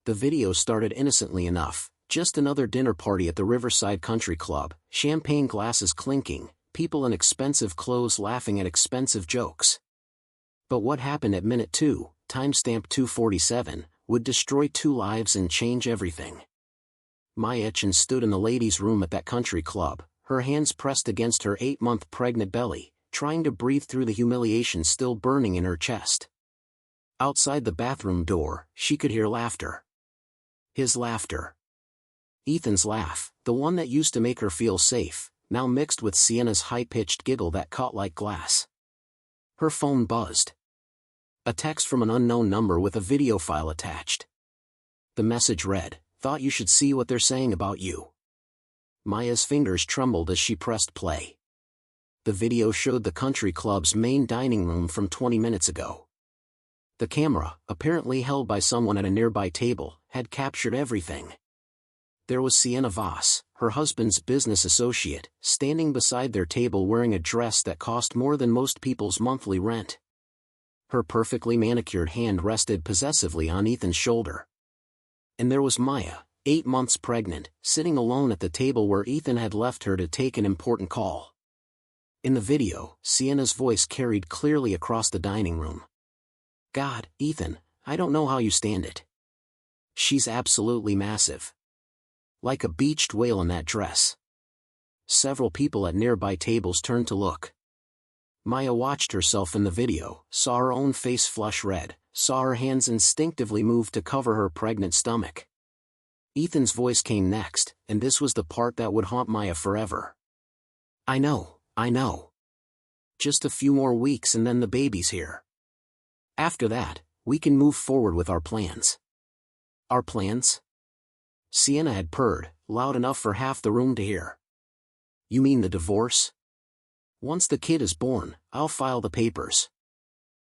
The video started innocently enough, just another dinner party at the Riverside Country Club, champagne glasses clinking, people in expensive clothes laughing at expensive jokes. But what happened at minute 2, timestamp 2:47, would destroy 2 lives and change everything. Chen stood in the ladies' room at that country club, her hands pressed against her 8-month pregnant belly, trying to breathe through the humiliation still burning in her chest. Outside the bathroom door, she could hear laughter. His laughter. Ethan's laugh, the one that used to make her feel safe, now mixed with Sienna's high-pitched giggle that caught like glass. Her phone buzzed. A text from an unknown number with a video file attached. The message read, "Thought you should see what they're saying about you." Maya's fingers trembled as she pressed play. The video showed the country club's main dining room from 20 minutes ago. The camera, apparently held by someone at a nearby table, had captured everything. There was Sienna Voss, her husband's business associate, standing beside their table wearing a dress that cost more than most people's monthly rent. Her perfectly manicured hand rested possessively on Ethan's shoulder. And there was Maya, 8 months pregnant, sitting alone at the table where Ethan had left her to take an important call. In the video, Sienna's voice carried clearly across the dining room. "God, Ethan, I don't know how you stand it. She's absolutely massive. Like a beached whale in that dress." Several people at nearby tables turned to look. Maya watched herself in the video, saw her own face flush red, saw her hands instinctively move to cover her pregnant stomach. Ethan's voice came next, and this was the part that would haunt Maya forever. I know. Just a few more weeks and then the baby's here. After that, we can move forward with our plans." "Our plans?" Sienna had purred, loud enough for half the room to hear. "You mean the divorce? Once the kid is born, I'll file the papers.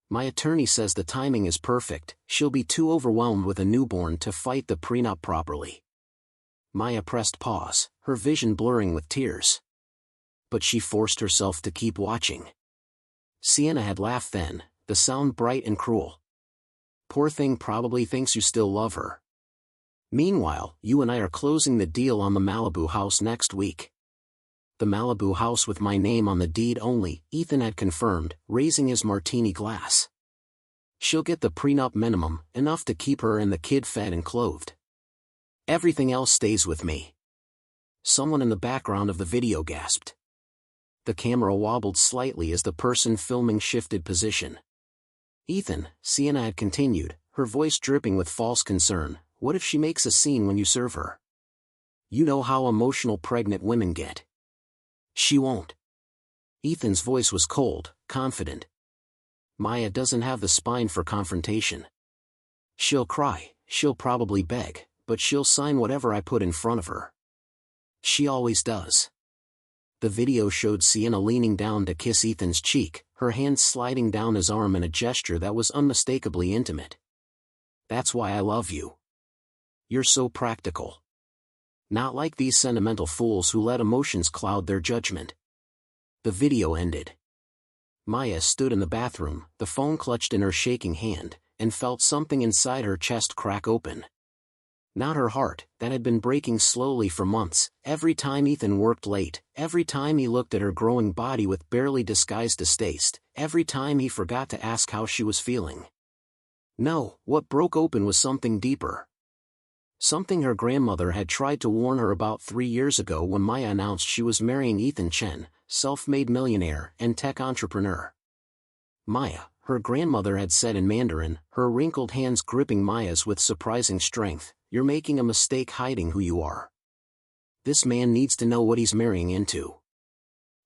My attorney says the timing is perfect, she'll be too overwhelmed with a newborn to fight the prenup properly." Maya pressed pause, her vision blurring with tears. But she forced herself to keep watching. Sienna had laughed then, the sound bright and cruel. "Poor thing probably thinks you still love her. Meanwhile, you and I are closing the deal on the Malibu house next week." "The Malibu house with my name on the deed only," Ethan had confirmed, raising his martini glass. "She'll get the prenup minimum, enough to keep her and the kid fed and clothed. Everything else stays with me." Someone in the background of the video gasped. The camera wobbled slightly as the person filming shifted position. "Ethan," Sienna had continued, her voice dripping with false concern, "what if she makes a scene when you serve her? You know how emotional pregnant women get." "She won't." Ethan's voice was cold, confident. "Maya doesn't have the spine for confrontation. She'll cry, she'll probably beg, but she'll sign whatever I put in front of her. She always does." The video showed Sienna leaning down to kiss Ethan's cheek, her hands sliding down his arm in a gesture that was unmistakably intimate. "That's why I love you. You're so practical. Not like these sentimental fools who let emotions cloud their judgment." The video ended. Maya stood in the bathroom, the phone clutched in her shaking hand, and felt something inside her chest crack open. Not her heart, that had been breaking slowly for months, every time Ethan worked late, every time he looked at her growing body with barely disguised distaste, every time he forgot to ask how she was feeling. No, what broke open was something deeper. Something her grandmother had tried to warn her about 3 years ago when Maya announced she was marrying Ethan Chen, self-made millionaire and tech entrepreneur. Maya, her grandmother had said in Mandarin, her wrinkled hands gripping Maya's with surprising strength, "You're making a mistake hiding who you are. This man needs to know what he's marrying into."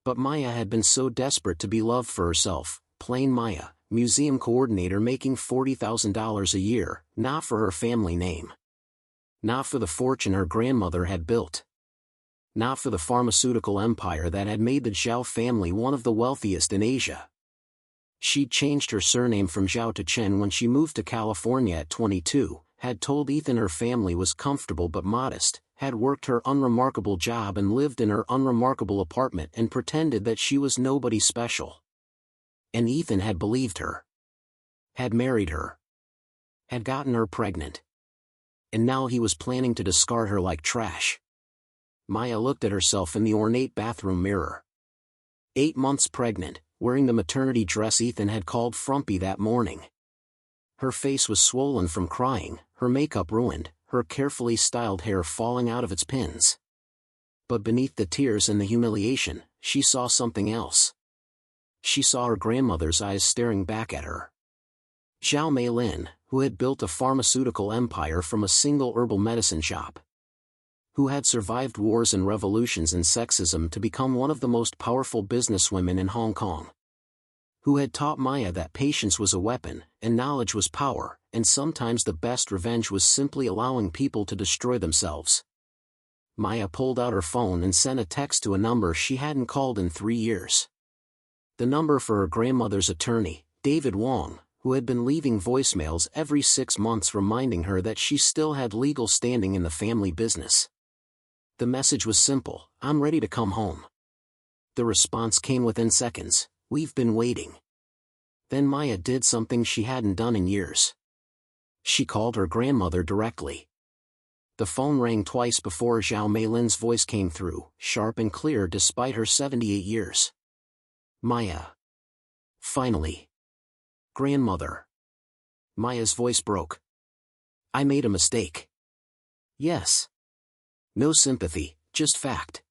But Maya had been so desperate to be loved for herself, plain Maya, museum coordinator making $40,000 a year, not for her family name. Not for the fortune her grandmother had built. Not for the pharmaceutical empire that had made the Zhao family one of the wealthiest in Asia. She'd changed her surname from Zhao to Chen when she moved to California at 22, had told Ethan her family was comfortable but modest, had worked her unremarkable job and lived in her unremarkable apartment and pretended that she was nobody special. And Ethan had believed her. Had married her. Had gotten her pregnant. And now he was planning to discard her like trash. Maya looked at herself in the ornate bathroom mirror. 8 months pregnant, wearing the maternity dress Ethan had called frumpy that morning. Her face was swollen from crying, her makeup ruined, her carefully styled hair falling out of its pins. But beneath the tears and the humiliation, she saw something else. She saw her grandmother's eyes staring back at her. Zhao Meilin, who had built a pharmaceutical empire from a single herbal medicine shop. Who had survived wars and revolutions and sexism to become one of the most powerful businesswomen in Hong Kong. Who had taught Maya that patience was a weapon, and knowledge was power, and sometimes the best revenge was simply allowing people to destroy themselves. Maya pulled out her phone and sent a text to a number she hadn't called in 3 years. The number for her grandmother's attorney, David Wong, who had been leaving voicemails every 6 months reminding her that she still had legal standing in the family business. The message was simple: "I'm ready to come home." The response came within seconds: "We've been waiting." Then Maya did something she hadn't done in years. She called her grandmother directly. The phone rang twice before Zhao Meilin's voice came through, sharp and clear despite her 78 years. "Maya." "Finally." "Grandmother." Maya's voice broke. "I made a mistake." "Yes." "No sympathy, just fact.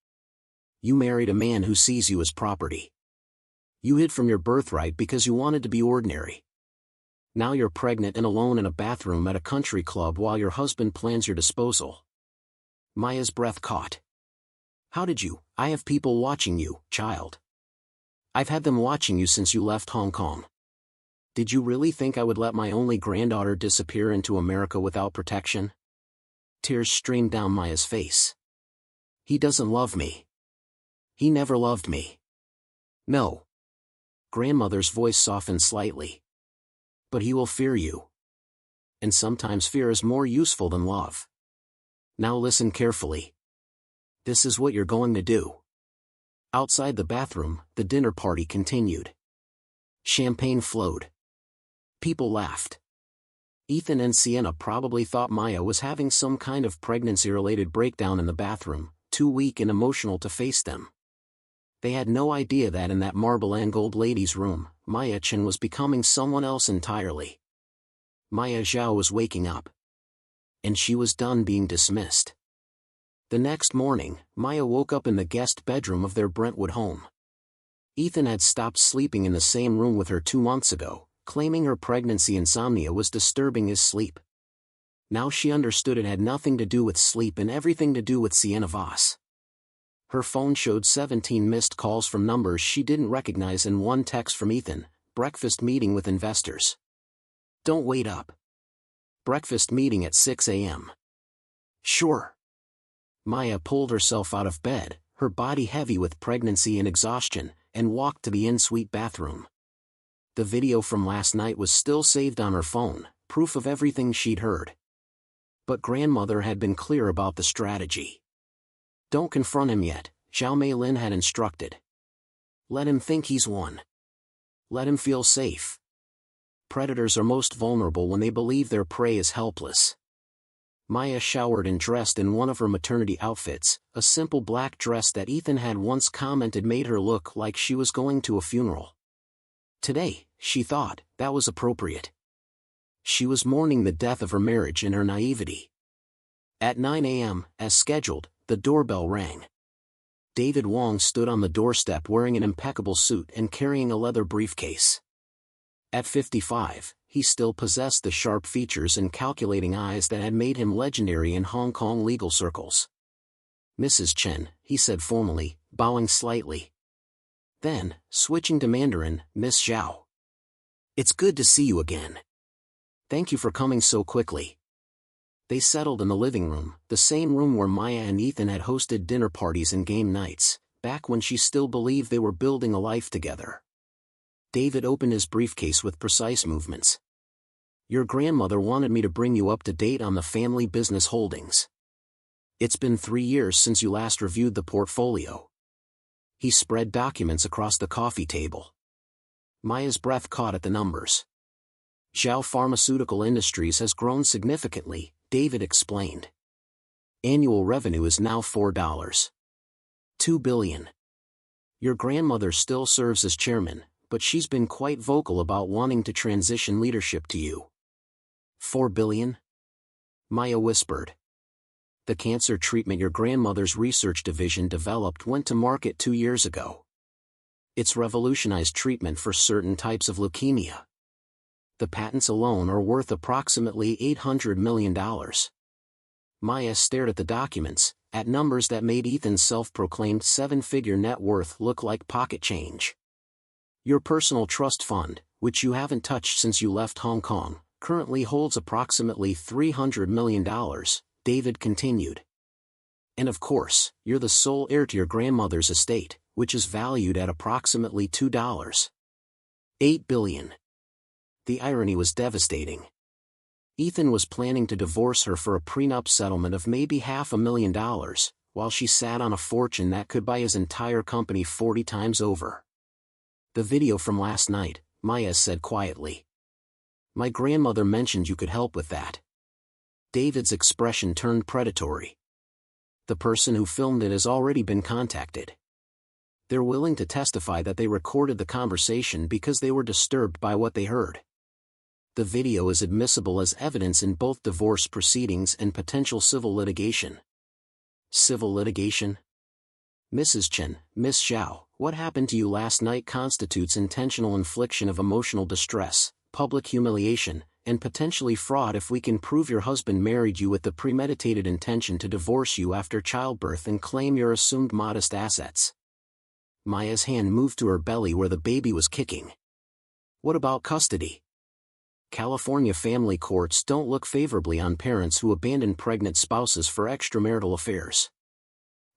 You married a man who sees you as property. You hid from your birthright because you wanted to be ordinary. Now you're pregnant and alone in a bathroom at a country club while your husband plans your disposal." Maya's breath caught. "How did you? I have people watching you, child. I've had them watching you since you left Hong Kong. Did you really think I would let my only granddaughter disappear into America without protection?" Tears streamed down Maya's face. "He doesn't love me. He never loved me." "No." Grandmother's voice softened slightly. "But he will fear you. And sometimes fear is more useful than love. Now listen carefully. This is what you're going to do." Outside the bathroom, the dinner party continued. Champagne flowed. People laughed. Ethan and Sienna probably thought Maya was having some kind of pregnancy-related breakdown in the bathroom, too weak and emotional to face them. They had no idea that in that marble and gold ladies' room, Maya Chen was becoming someone else entirely. Maya Zhao was waking up. And she was done being dismissed. The next morning, Maya woke up in the guest bedroom of their Brentwood home. Ethan had stopped sleeping in the same room with her 2 months ago, claiming her pregnancy insomnia was disturbing his sleep. Now she understood it had nothing to do with sleep and everything to do with Sienna Voss. Her phone showed 17 missed calls from numbers she didn't recognize and 1 text from Ethan: "Breakfast meeting with investors. Don't wait up. Breakfast meeting at 6 a.m. "Sure." Maya pulled herself out of bed, her body heavy with pregnancy and exhaustion, and walked to the en-suite bathroom. The video from last night was still saved on her phone, proof of everything she'd heard. But grandmother had been clear about the strategy. "Don't confront him yet," Zhao Meilin had instructed. "Let him think he's won. Let him feel safe. Predators are most vulnerable when they believe their prey is helpless." Maya showered and dressed in one of her maternity outfits, a simple black dress that Ethan had once commented made her look like she was going to a funeral. Today, she thought, that was appropriate. She was mourning the death of her marriage and her naivety. At 9 a.m., as scheduled, the doorbell rang. David Wong stood on the doorstep wearing an impeccable suit and carrying a leather briefcase. At 55, he still possessed the sharp features and calculating eyes that had made him legendary in Hong Kong legal circles. "Mrs. Chen," he said formally, bowing slightly. Then, switching to Mandarin, "Miss Zhao. It's good to see you again. Thank you for coming so quickly." They settled in the living room, the same room where Maya and Ethan had hosted dinner parties and game nights, back when she still believed they were building a life together. David opened his briefcase with precise movements. "Your grandmother wanted me to bring you up to date on the family business holdings. It's been 3 years since you last reviewed the portfolio." He spread documents across the coffee table. Maya's breath caught at the numbers. "Zhao Pharmaceutical Industries has grown significantly," David explained. Annual revenue is now $4.2 billion. Your grandmother still serves as chairman, but she's been quite vocal about wanting to transition leadership to you. $4 billion? Maya whispered. The cancer treatment your grandmother's research division developed went to market 2 years ago. It's revolutionized treatment for certain types of leukemia. The patents alone are worth approximately $800 million. Maya stared at the documents, at numbers that made Ethan's self-proclaimed 7-figure net worth look like pocket change. Your personal trust fund, which you haven't touched since you left Hong Kong, currently holds approximately $300 million, David continued. And of course, you're the sole heir to your grandmother's estate, which is valued at approximately $2.8 billion. The irony was devastating. Ethan was planning to divorce her for a prenup settlement of maybe $500,000, while she sat on a fortune that could buy his entire company 40 times over. The video from last night, Maya said quietly. My grandmother mentioned you could help with that. David's expression turned predatory. The person who filmed it has already been contacted. They're willing to testify that they recorded the conversation because they were disturbed by what they heard. The video is admissible as evidence in both divorce proceedings and potential civil litigation. Civil litigation? Mrs. Chen, Miss Zhao, what happened to you last night constitutes intentional infliction of emotional distress, public humiliation, and potentially fraud if we can prove your husband married you with the premeditated intention to divorce you after childbirth and claim your assumed modest assets. Maya's hand moved to her belly where the baby was kicking. What about custody? California family courts don't look favorably on parents who abandon pregnant spouses for extramarital affairs.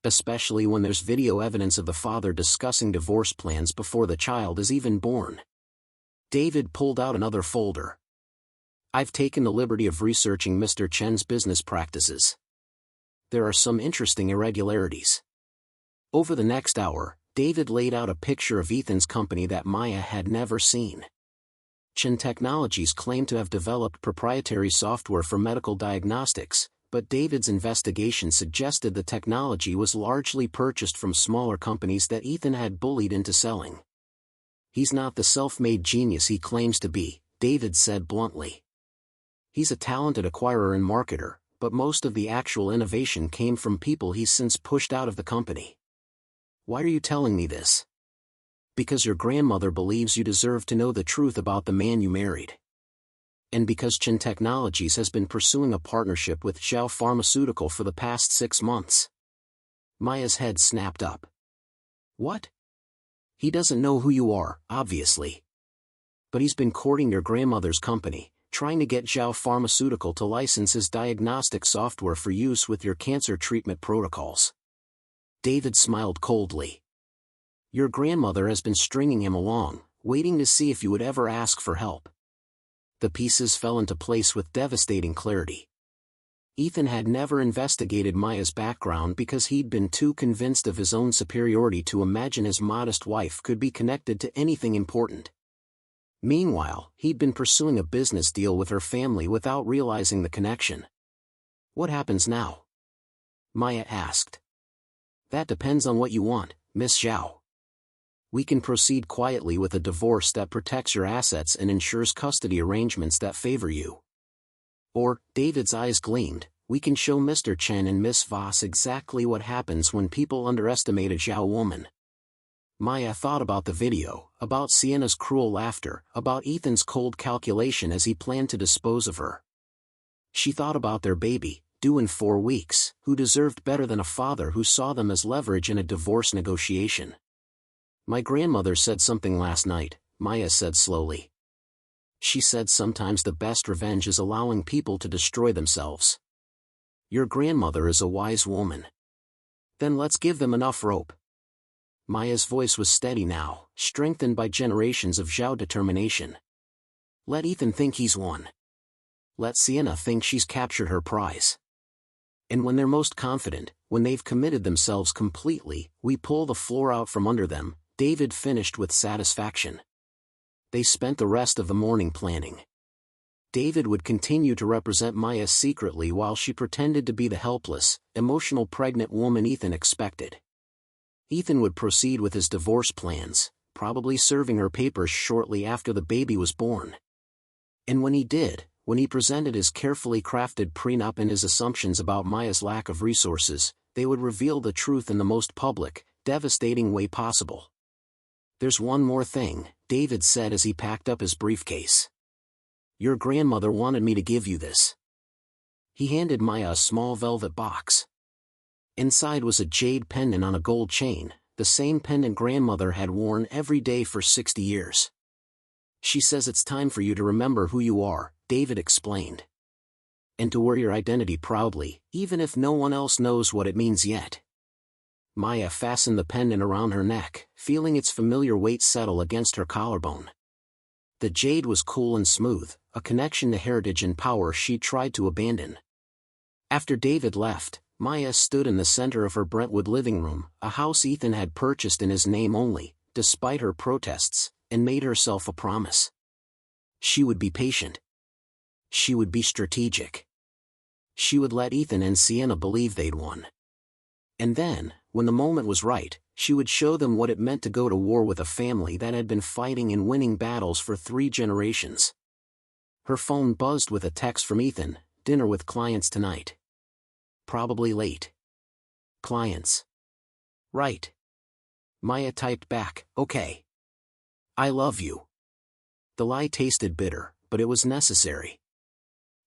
Especially when there's video evidence of the father discussing divorce plans before the child is even born. David pulled out another folder. I've taken the liberty of researching Mr. Chen's business practices. There are some interesting irregularities. Over the next hour, David laid out a picture of Ethan's company that Maya had never seen. Chen Technologies claimed to have developed proprietary software for medical diagnostics, but David's investigation suggested the technology was largely purchased from smaller companies that Ethan had bullied into selling. He's not the self-made genius he claims to be, David said bluntly. He's a talented acquirer and marketer, but most of the actual innovation came from people he's since pushed out of the company. Why are you telling me this? Because your grandmother believes you deserve to know the truth about the man you married. And because Chen Technologies has been pursuing a partnership with Zhao Pharmaceutical for the past 6 months. Maya's head snapped up. What? He doesn't know who you are, obviously. But he's been courting your grandmother's company, trying to get Zhao Pharmaceutical to license his diagnostic software for use with your cancer treatment protocols. David smiled coldly. Your grandmother has been stringing him along, waiting to see if you would ever ask for help. The pieces fell into place with devastating clarity. Ethan had never investigated Maya's background because he'd been too convinced of his own superiority to imagine his modest wife could be connected to anything important. Meanwhile, he'd been pursuing a business deal with her family without realizing the connection. What happens now? Maya asked. That depends on what you want, Miss Zhao. We can proceed quietly with a divorce that protects your assets and ensures custody arrangements that favor you. Or, David's eyes gleamed, we can show Mr. Chen and Miss Voss exactly what happens when people underestimate a Zhao woman. Maya thought about the video, about Sienna's cruel laughter, about Ethan's cold calculation as he planned to dispose of her. She thought about their baby, due in 4 weeks, who deserved better than a father who saw them as leverage in a divorce negotiation. My grandmother said something last night, Maya said slowly. She said sometimes the best revenge is allowing people to destroy themselves. Your grandmother is a wise woman. Then let's give them enough rope. Maya's voice was steady now, strengthened by generations of Zhao determination. Let Ethan think he's won. Let Sienna think she's captured her prize. And when they're most confident, when they've committed themselves completely, we pull the floor out from under them, David finished with satisfaction. They spent the rest of the morning planning. David would continue to represent Maya secretly while she pretended to be the helpless, emotional pregnant woman Ethan expected. Ethan would proceed with his divorce plans, probably serving her papers shortly after the baby was born. And when he did, when he presented his carefully crafted prenup and his assumptions about Maya's lack of resources, they would reveal the truth in the most public, devastating way possible. "There's one more thing," David said as he packed up his briefcase. "Your grandmother wanted me to give you this." He handed Maya a small velvet box. Inside was a jade pendant on a gold chain, the same pendant grandmother had worn every day for 60 years. "She says it's time for you to remember who you are," David explained. "And to wear your identity proudly, even if no one else knows what it means yet." Maya fastened the pendant around her neck, feeling its familiar weight settle against her collarbone. The jade was cool and smooth, a connection to heritage and power she tried to abandon. After David left, Maya stood in the center of her Brentwood living room, a house Ethan had purchased in his name only, despite her protests, and made herself a promise. She would be patient. She would be strategic. She would let Ethan and Sienna believe they'd won. And then, when the moment was right, she would show them what it meant to go to war with a family that had been fighting and winning battles for 3 generations. Her phone buzzed with a text from Ethan, "Dinner with clients tonight. Probably late." "Clients. Right." Maya typed back, "Okay. I love you." The lie tasted bitter, but it was necessary.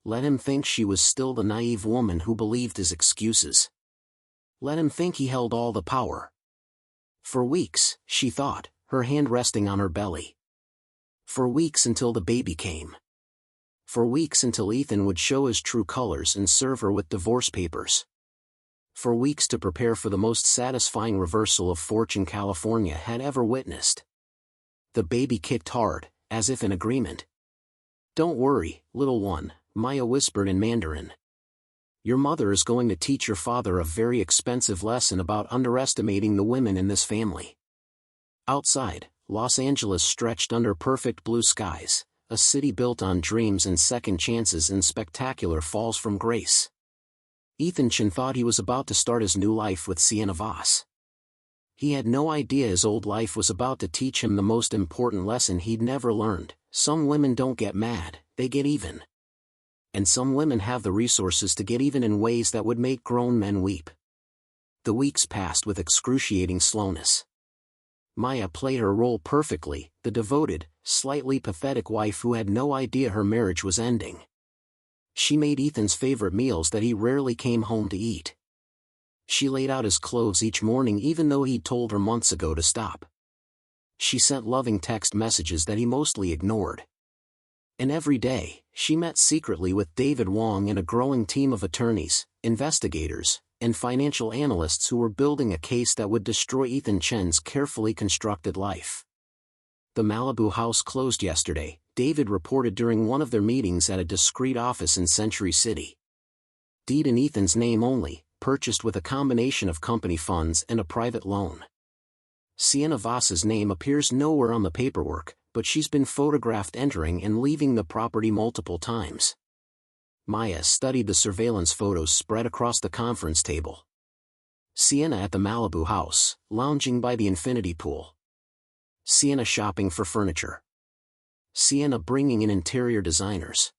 Let him think she was still the naive woman who believed his excuses. Let him think he held all the power. For weeks, she thought, her hand resting on her belly. For weeks until the baby came. For weeks until Ethan would show his true colors and serve her with divorce papers. For weeks to prepare for the most satisfying reversal of fortune California had ever witnessed. The baby kicked hard, as if in agreement. "Don't worry, little one," Maya whispered in Mandarin. "Your mother is going to teach your father a very expensive lesson about underestimating the women in this family." Outside, Los Angeles stretched under perfect blue skies, a city built on dreams and second chances and spectacular falls from grace. Ethan Chen thought he was about to start his new life with Sienna Voss. He had no idea his old life was about to teach him the most important lesson he'd never learned: some women don't get mad, they get even. And some women have the resources to get even in ways that would make grown men weep. The weeks passed with excruciating slowness. Maya played her role perfectly, the devoted, slightly pathetic wife who had no idea her marriage was ending. She made Ethan's favorite meals that he rarely came home to eat. She laid out his clothes each morning even though he'd told her months ago to stop. She sent loving text messages that he mostly ignored. And every day, she met secretly with David Wong and a growing team of attorneys, investigators, and financial analysts who were building a case that would destroy Ethan Chen's carefully constructed life. The Malibu house closed yesterday, David reported during one of their meetings at a discreet office in Century City. Deed in Ethan's name only, purchased with a combination of company funds and a private loan. Sienna Voss's name appears nowhere on the paperwork, but she's been photographed entering and leaving the property multiple times. Maya studied the surveillance photos spread across the conference table. Sienna at the Malibu house, lounging by the infinity pool. Sienna shopping for furniture. Sienna bringing in interior designers.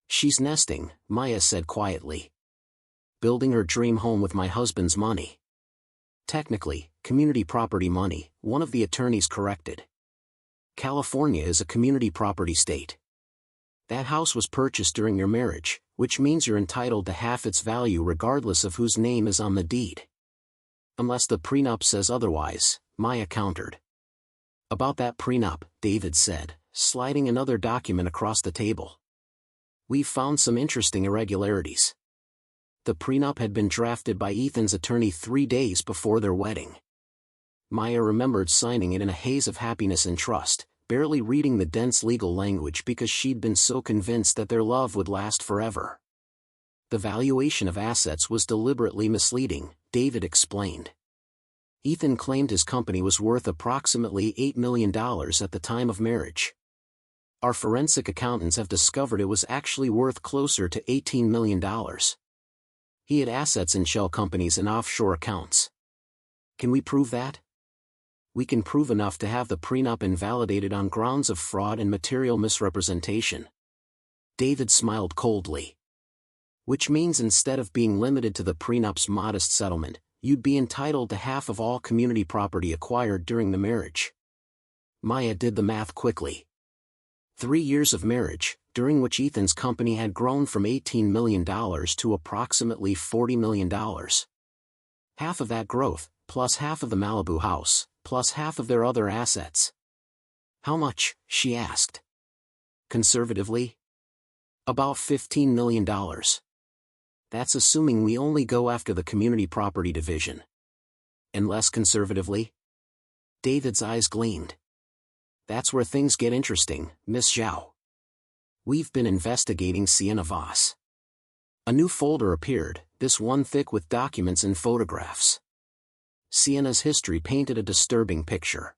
"She's nesting," Maya said quietly. "Building her dream home with my husband's money." "Technically, community property money," one of the attorneys corrected. "California is a community property state. That house was purchased during your marriage, which means you're entitled to half its value regardless of whose name is on the deed." "Unless the prenup says otherwise," Maya countered. "About that prenup," David said, sliding another document across the table. "We've found some interesting irregularities." The prenup had been drafted by Ethan's attorney 3 days before their wedding. Maya remembered signing it in a haze of happiness and trust, barely reading the dense legal language because she'd been so convinced that their love would last forever. The valuation of assets was deliberately misleading, David explained. Ethan claimed his company was worth approximately $8 million at the time of marriage. Our forensic accountants have discovered it was actually worth closer to $18 million. He had assets in shell companies and offshore accounts. Can we prove that? We can prove enough to have the prenup invalidated on grounds of fraud and material misrepresentation. David smiled coldly. Which means instead of being limited to the prenup's modest settlement, you'd be entitled to half of all community property acquired during the marriage. Maya did the math quickly. 3 years of marriage, during which Ethan's company had grown from $18 million to approximately $40 million. Half of that growth, plus half of the Malibu house, plus half of their other assets. How much? She asked. Conservatively? About $15 million. That's assuming we only go after the community property division. And less conservatively? David's eyes gleamed. That's where things get interesting, Miss Zhao. We've been investigating Sienna Voss. A new folder appeared, this one thick with documents and photographs. Sienna's history painted a disturbing picture.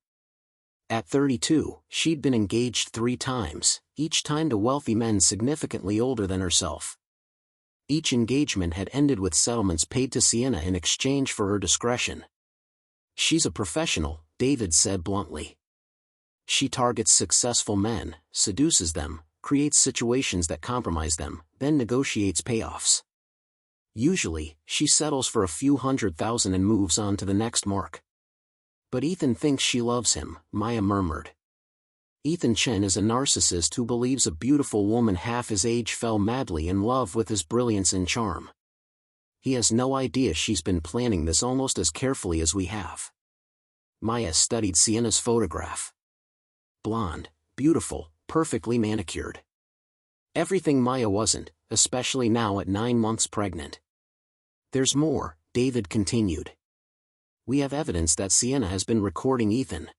At 32, she'd been engaged 3 times, each time to wealthy men significantly older than herself. Each engagement had ended with settlements paid to Sienna in exchange for her discretion. She's a professional, David said bluntly. She targets successful men, seduces them, creates situations that compromise them, then negotiates payoffs. Usually, she settles for a few $100,000 and moves on to the next mark. But Ethan thinks she loves him, Maya murmured. Ethan Chen is a narcissist who believes a beautiful woman half his age fell madly in love with his brilliance and charm. He has no idea she's been planning this almost as carefully as we have. Maya studied Sienna's photograph. Blonde, beautiful, perfectly manicured. Everything Maya wasn't, especially now at 9 months pregnant. There's more, David continued. We have evidence that Sienna has been recording Ethan.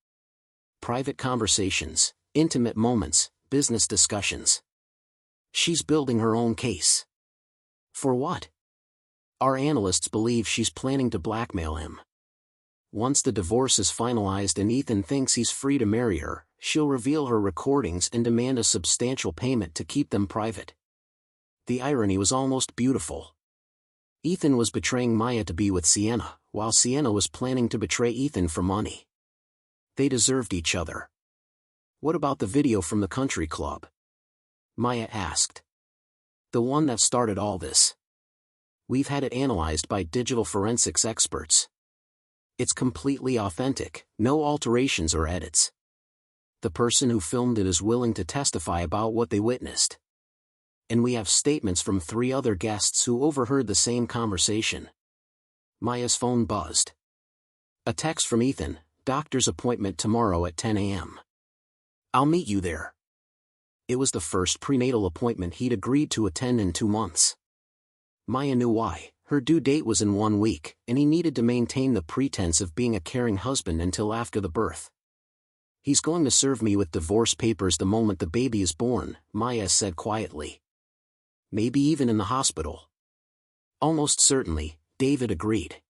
Private conversations, intimate moments, business discussions. She's building her own case. For what? Our analysts believe she's planning to blackmail him. Once the divorce is finalized and Ethan thinks he's free to marry her, she'll reveal her recordings and demand a substantial payment to keep them private. The irony was almost beautiful. Ethan was betraying Maya to be with Sienna, while Sienna was planning to betray Ethan for money. They deserved each other. What about the video from the country club? Maya asked. The one that started all this. We've had it analyzed by digital forensics experts. It's completely authentic, no alterations or edits. The person who filmed it is willing to testify about what they witnessed. And we have statements from 3 other guests who overheard the same conversation. Maya's phone buzzed. A text from Ethan, doctor's appointment tomorrow at 10 a.m. I'll meet you there. It was the first prenatal appointment he'd agreed to attend in 2 months. Maya knew why. Her due date was in 1 week, and he needed to maintain the pretense of being a caring husband until after the birth. He's going to serve me with divorce papers the moment the baby is born, Maya said quietly. Maybe even in the hospital. Almost certainly, David agreed.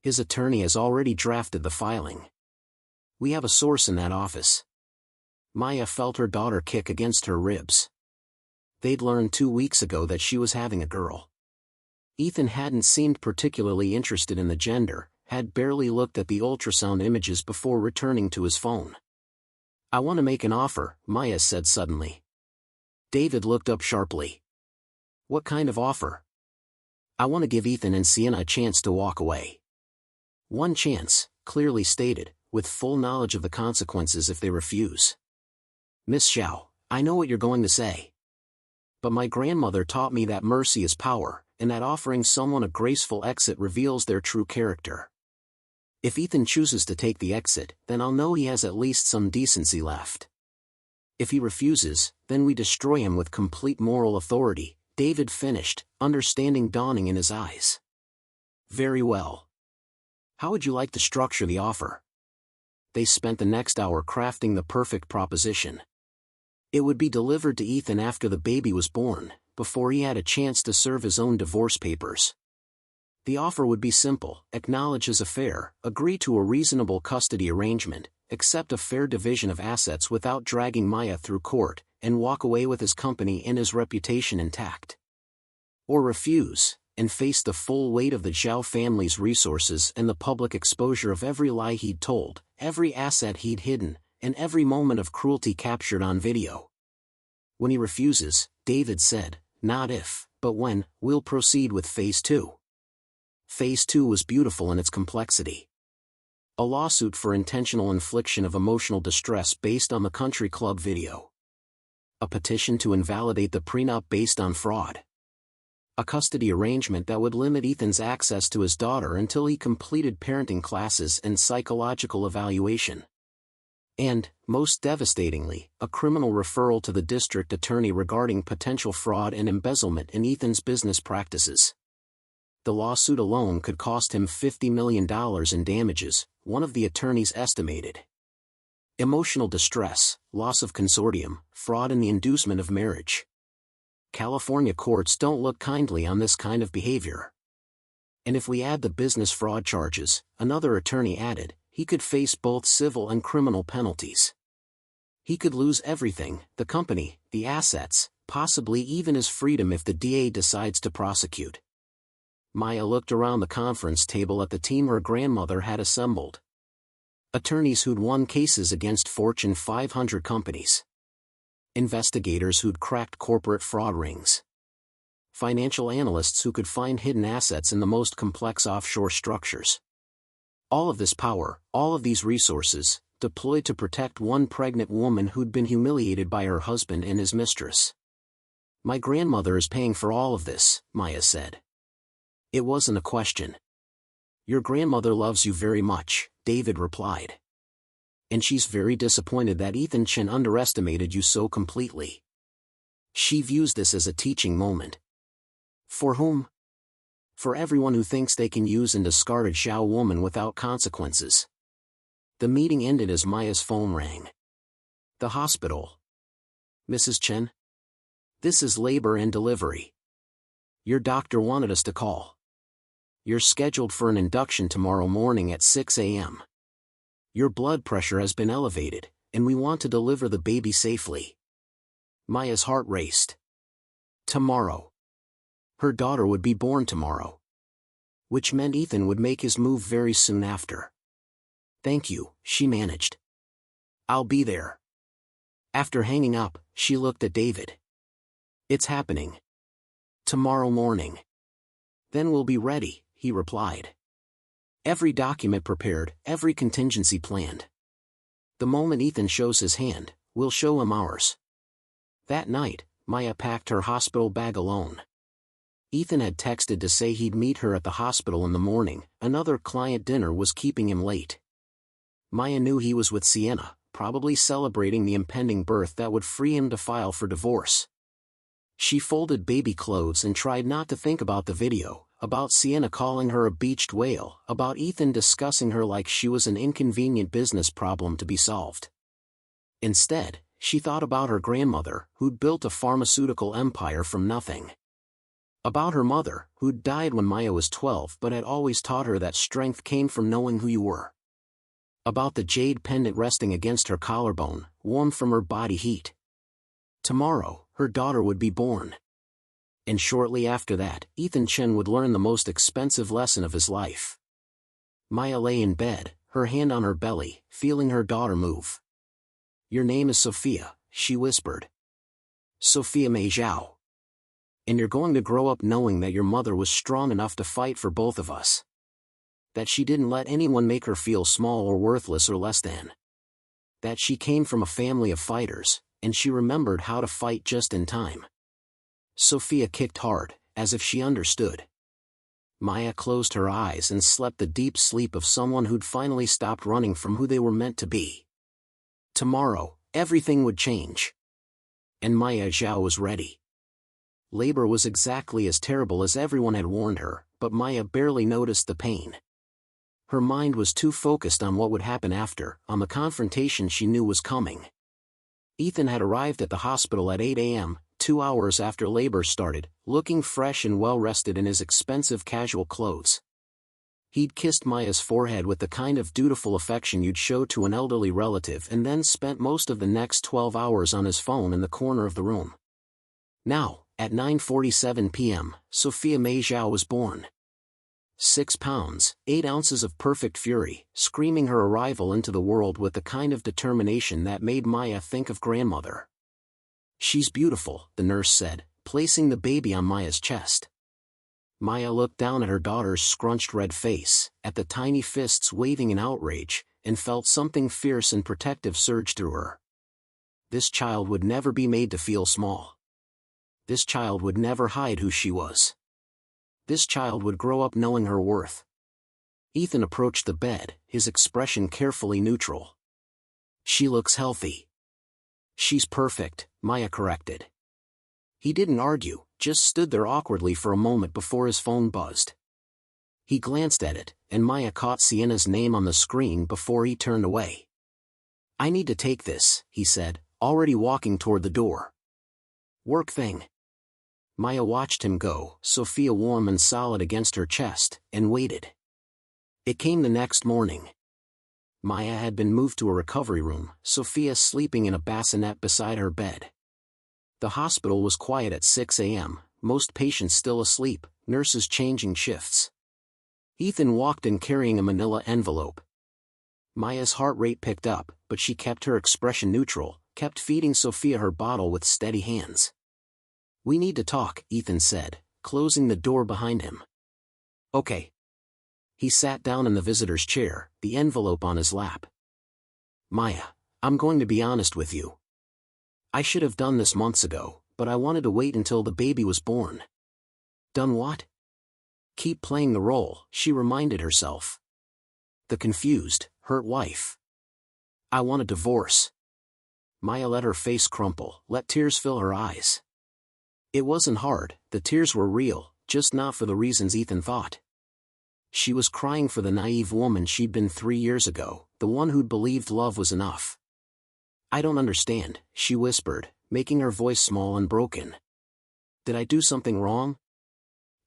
His attorney has already drafted the filing. We have a source in that office. Maya felt her daughter kick against her ribs. They'd learned 2 weeks ago that she was having a girl. Ethan hadn't seemed particularly interested in the gender, had barely looked at the ultrasound images before returning to his phone. I want to make an offer, Maya said suddenly. David looked up sharply. What kind of offer? I want to give Ethan and Sienna a chance to walk away. One chance, clearly stated, with full knowledge of the consequences if they refuse. Miss Zhao, I know what you're going to say. But my grandmother taught me that mercy is power, and that offering someone a graceful exit reveals their true character. If Ethan chooses to take the exit, then I'll know he has at least some decency left. If he refuses, then we destroy him with complete moral authority, David finished, understanding dawning in his eyes. Very well. How would you like to structure the offer? They spent the next hour crafting the perfect proposition. It would be delivered to Ethan after the baby was born, before he had a chance to serve his own divorce papers. The offer would be simple: acknowledge his affair, agree to a reasonable custody arrangement, accept a fair division of assets without dragging Maya through court, and walk away with his company and his reputation intact. Or refuse, and face the full weight of the Zhao family's resources and the public exposure of every lie he'd told, every asset he'd hidden, and every moment of cruelty captured on video. When he refuses, David said, not if, but when, we'll proceed with Phase 2. Phase 2 was beautiful in its complexity. A lawsuit for intentional infliction of emotional distress based on the country club video. A petition to invalidate the prenup based on fraud. A custody arrangement that would limit Ethan's access to his daughter until he completed parenting classes and psychological evaluation. And, most devastatingly, a criminal referral to the district attorney regarding potential fraud and embezzlement in Ethan's business practices. The lawsuit alone could cost him $50 million in damages, one of the attorneys estimated. Emotional distress, loss of consortium, fraud and the inducement of marriage. California courts don't look kindly on this kind of behavior. And if we add the business fraud charges, another attorney added, he could face both civil and criminal penalties. He could lose everything, the company, the assets, possibly even his freedom if the DA decides to prosecute. Maya looked around the conference table at the team her grandmother had assembled. Attorneys who'd won cases against Fortune 500 companies. Investigators who'd cracked corporate fraud rings. Financial analysts who could find hidden assets in the most complex offshore structures. All of this power, all of these resources, deployed to protect one pregnant woman who'd been humiliated by her husband and his mistress. My grandmother is paying for all of this, Maya said. It wasn't a question. Your grandmother loves you very much, David replied. And she's very disappointed that Ethan Chen underestimated you so completely. She views this as a teaching moment. For whom? For everyone who thinks they can use and discard a Zhao woman without consequences. The meeting ended as Maya's phone rang. The hospital. Mrs. Chen? This is labor and delivery. Your doctor wanted us to call. You're scheduled for an induction tomorrow morning at 6 a.m. Your blood pressure has been elevated, and we want to deliver the baby safely. Maya's heart raced. Tomorrow. Her daughter would be born tomorrow. Which meant Ethan would make his move very soon after. Thank you, she managed. I'll be there. After hanging up, she looked at David. It's happening. Tomorrow morning. Then we'll be ready, he replied. Every document prepared, every contingency planned. The moment Ethan shows his hand, we'll show him ours. That night, Maya packed her hospital bag alone. Ethan had texted to say he'd meet her at the hospital in the morning, another client dinner was keeping him late. Maya knew he was with Sienna, probably celebrating the impending birth that would free him to file for divorce. She folded baby clothes and tried not to think about the video, about Sienna calling her a beached whale, about Ethan discussing her like she was an inconvenient business problem to be solved. Instead, she thought about her grandmother, who'd built a pharmaceutical empire from nothing. About her mother, who'd died when Maya was 12 but had always taught her that strength came from knowing who you were. About the jade pendant resting against her collarbone, warm from her body heat. Tomorrow, her daughter would be born. And shortly after that, Ethan Chen would learn the most expensive lesson of his life. Maya lay in bed, her hand on her belly, feeling her daughter move. Your name is Sophia, she whispered. Sophia Mei Zhao. And you're going to grow up knowing that your mother was strong enough to fight for both of us. That she didn't let anyone make her feel small or worthless or less than. That she came from a family of fighters, and she remembered how to fight just in time. Sophia kicked hard, as if she understood. Maya closed her eyes and slept the deep sleep of someone who'd finally stopped running from who they were meant to be. Tomorrow, everything would change. And Maya Zhao was ready. Labor was exactly as terrible as everyone had warned her, but Maya barely noticed the pain. Her mind was too focused on what would happen after, on the confrontation she knew was coming. Ethan had arrived at the hospital at 8 a.m., 2 hours after labor started, looking fresh and well-rested in his expensive casual clothes. He'd kissed Maya's forehead with the kind of dutiful affection you'd show to an elderly relative and then spent most of the next 12 hours on his phone in the corner of the room. Now, at 9:47 p.m., Sophia Mei Zhao was born. 6 pounds, 8 ounces of perfect fury, screaming her arrival into the world with the kind of determination that made Maya think of grandmother. "She's beautiful," the nurse said, placing the baby on Maya's chest. Maya looked down at her daughter's scrunched red face, at the tiny fists waving in outrage, and felt something fierce and protective surge through her. This child would never be made to feel small. This child would never hide who she was. This child would grow up knowing her worth. Ethan approached the bed, his expression carefully neutral. "She looks healthy." "She's perfect," Maya corrected. He didn't argue, just stood there awkwardly for a moment before his phone buzzed. He glanced at it, and Maya caught Sienna's name on the screen before he turned away. "I need to take this," he said, already walking toward the door. "Work thing." Maya watched him go, Sophia warm and solid against her chest, and waited. It came the next morning. Maya had been moved to a recovery room, Sophia sleeping in a bassinet beside her bed. The hospital was quiet at 6 a.m., most patients still asleep, nurses changing shifts. Ethan walked in carrying a manila envelope. Maya's heart rate picked up, but she kept her expression neutral, kept feeding Sophia her bottle with steady hands. "We need to talk," Ethan said, closing the door behind him. "Okay." He sat down in the visitor's chair, the envelope on his lap. "Maya, I'm going to be honest with you. I should have done this months ago, but I wanted to wait until the baby was born." "Done what?" "Keep playing the role," she reminded herself. The confused, hurt wife. "I want a divorce." Maya let her face crumple, let tears fill her eyes. It wasn't hard, the tears were real, just not for the reasons Ethan thought. She was crying for the naive woman she'd been 3 years ago, the one who'd believed love was enough. "I don't understand," she whispered, making her voice small and broken. "Did I do something wrong?"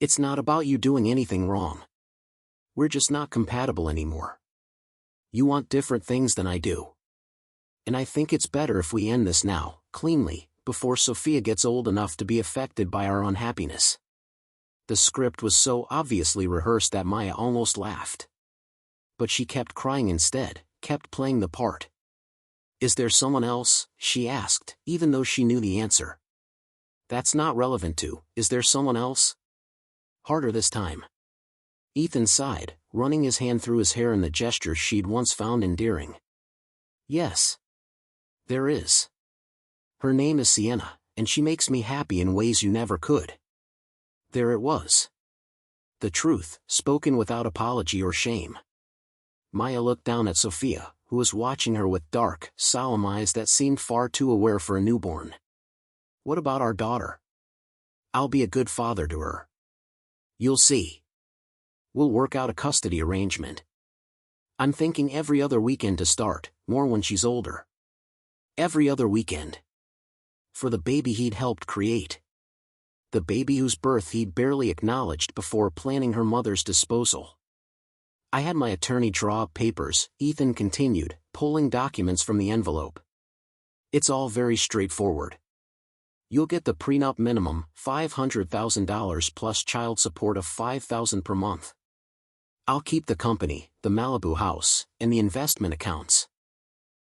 "It's not about you doing anything wrong. We're just not compatible anymore. You want different things than I do. And I think it's better if we end this now, cleanly, before Sophia gets old enough to be affected by our unhappiness." The script was so obviously rehearsed that Maya almost laughed. But she kept crying instead, kept playing the part. "Is there someone else?" she asked, even though she knew the answer. "That's not relevant to, is there someone else?" Harder this time. Ethan sighed, running his hand through his hair in the gesture she'd once found endearing. "Yes. There is. Her name is Sienna, and she makes me happy in ways you never could." There it was. The truth, spoken without apology or shame. Maya looked down at Sophia, who was watching her with dark, solemn eyes that seemed far too aware for a newborn. "What about our daughter?" "I'll be a good father to her. You'll see. We'll work out a custody arrangement. I'm thinking every other weekend to start, more when she's older." Every other weekend. For the baby he'd helped create. The baby whose birth he'd barely acknowledged before planning her mother's disposal. "I had my attorney draw up papers," Ethan continued, pulling documents from the envelope. "It's all very straightforward. You'll get the prenup minimum, $500,000 plus child support of $5,000 per month. I'll keep the company, the Malibu house, and the investment accounts.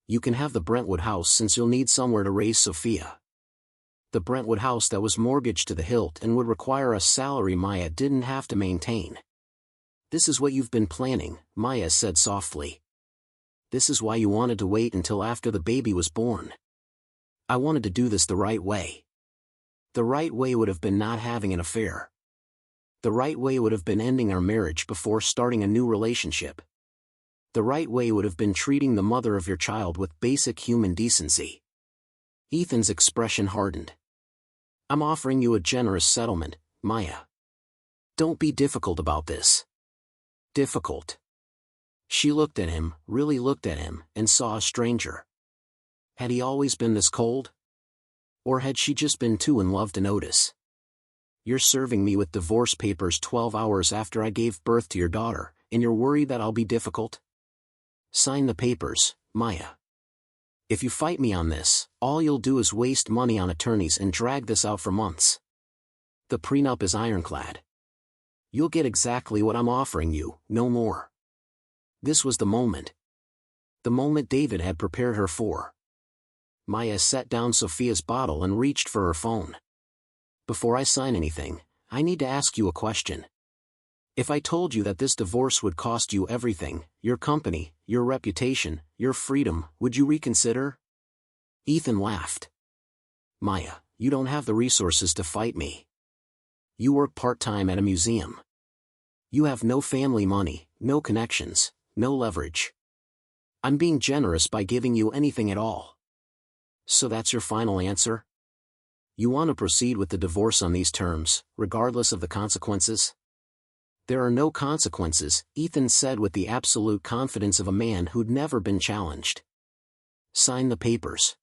You can have the Brentwood house since you'll need somewhere to raise Sophia. The Brentwood house that was mortgaged to the hilt and would require a salary Maya didn't have to maintain." "This is what you've been planning," Maya said softly. "This is why you wanted to wait until after the baby was born." "I wanted to do this the right way. The right way would have been not having an affair. The right way would have been ending our marriage before starting a new relationship. The right way would have been treating the mother of your child with basic human decency." Ethan's expression hardened. "I'm offering you a generous settlement, Maya. Don't be difficult about this." "Difficult?" She looked at him, really looked at him, and saw a stranger. Had he always been this cold? Or had she just been too in love to notice? "You're serving me with divorce papers 12 hours after I gave birth to your daughter," and you're worried that I'll be difficult? Sign the papers, Maya. If you fight me on this, all you'll do is waste money on attorneys and drag this out for months. The prenup is ironclad. You'll get exactly what I'm offering you, no more. This was the moment. The moment David had prepared her for. Maya set down Sophia's bottle and reached for her phone. Before I sign anything, I need to ask you a question. If I told you that this divorce would cost you everything, your company, your reputation, your freedom, would you reconsider? Ethan laughed. Maya, you don't have the resources to fight me. You work part-time at a museum. You have no family money, no connections, no leverage. I'm being generous by giving you anything at all. So that's your final answer? You want to proceed with the divorce on these terms, regardless of the consequences? There are no consequences, Ethan said with the absolute confidence of a man who'd never been challenged. Sign the papers.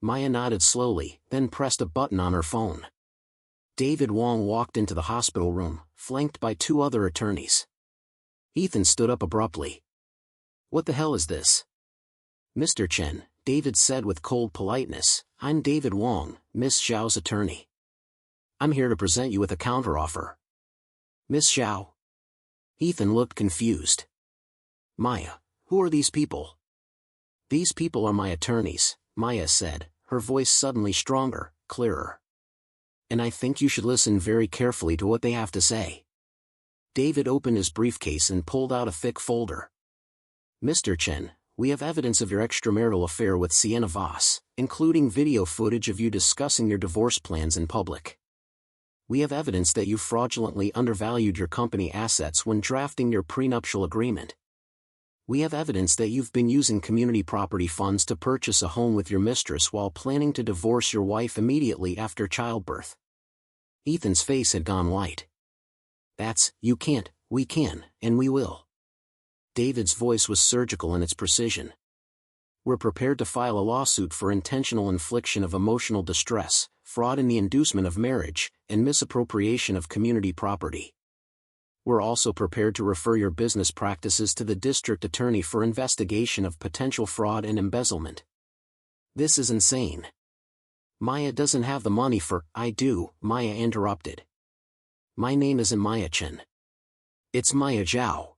Maya nodded slowly, then pressed a button on her phone. David Wong walked into the hospital room, flanked by 2 other attorneys. Ethan stood up abruptly. What the hell is this? Mr. Chen, David said with cold politeness, I'm David Wong, Miss Zhao's attorney. I'm here to present you with a counteroffer. Miss Zhao? Ethan looked confused. Maya, who are these people? These people are my attorneys, Maya said, her voice suddenly stronger, clearer. And I think you should listen very carefully to what they have to say. David opened his briefcase and pulled out a thick folder. Mr. Chen, we have evidence of your extramarital affair with Sienna Voss, including video footage of you discussing your divorce plans in public. We have evidence that you fraudulently undervalued your company assets when drafting your prenuptial agreement. We have evidence that you've been using community property funds to purchase a home with your mistress while planning to divorce your wife immediately after childbirth. Ethan's face had gone white. That's, you can't, we can, and we will. David's voice was surgical in its precision. We're prepared to file a lawsuit for intentional infliction of emotional distress, fraud in the inducement of marriage, and misappropriation of community property. We're also prepared to refer your business practices to the district attorney for investigation of potential fraud and embezzlement. This is insane. Maya doesn't have the money for, I do, Maya interrupted. My name isn't Maya Chen. It's Maya Zhao.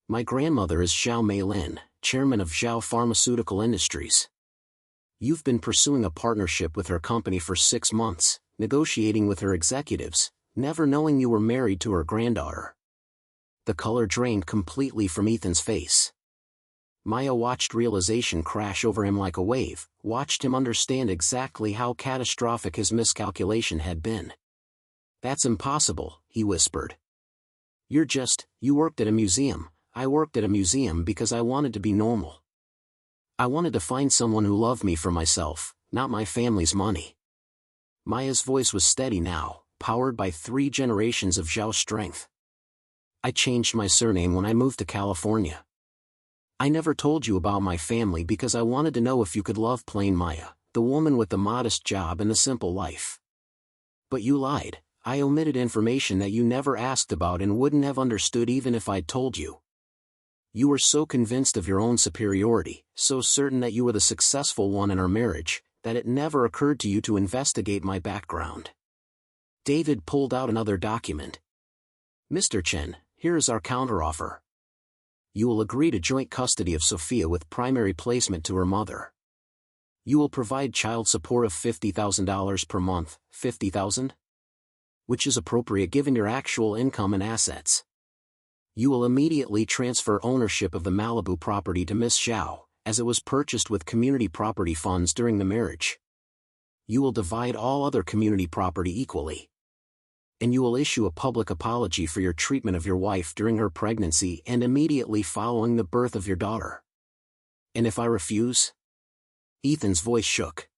My grandmother is Zhao Meilin, chairman of Zhao Pharmaceutical Industries. You've been pursuing a partnership with her company for 6 months, negotiating with her executives, never knowing you were married to her granddaughter. The color drained completely from Ethan's face. Maya watched realization crash over him like a wave, watched him understand exactly how catastrophic his miscalculation had been. That's impossible, he whispered. You worked at a museum. I worked at a museum because I wanted to be normal. I wanted to find someone who loved me for myself, not my family's money. Maya's voice was steady now, powered by 3 generations of Zhao strength. I changed my surname when I moved to California. I never told you about my family because I wanted to know if you could love plain Maya, the woman with the modest job and the simple life. But you lied. I omitted information that you never asked about and wouldn't have understood even if I'd told you. You were so convinced of your own superiority, so certain that you were the successful one in our marriage, that it never occurred to you to investigate my background. David pulled out another document. Mr. Chen, here is our counteroffer. You will agree to joint custody of Sophia with primary placement to her mother. You will provide child support of $50,000 per month, $50,000? Which is appropriate given your actual income and assets. You will immediately transfer ownership of the Malibu property to Miss Zhao, as it was purchased with community property funds during the marriage. You will divide all other community property equally. And you will issue a public apology for your treatment of your wife during her pregnancy and immediately following the birth of your daughter. And if I refuse? Ethan's voice shook.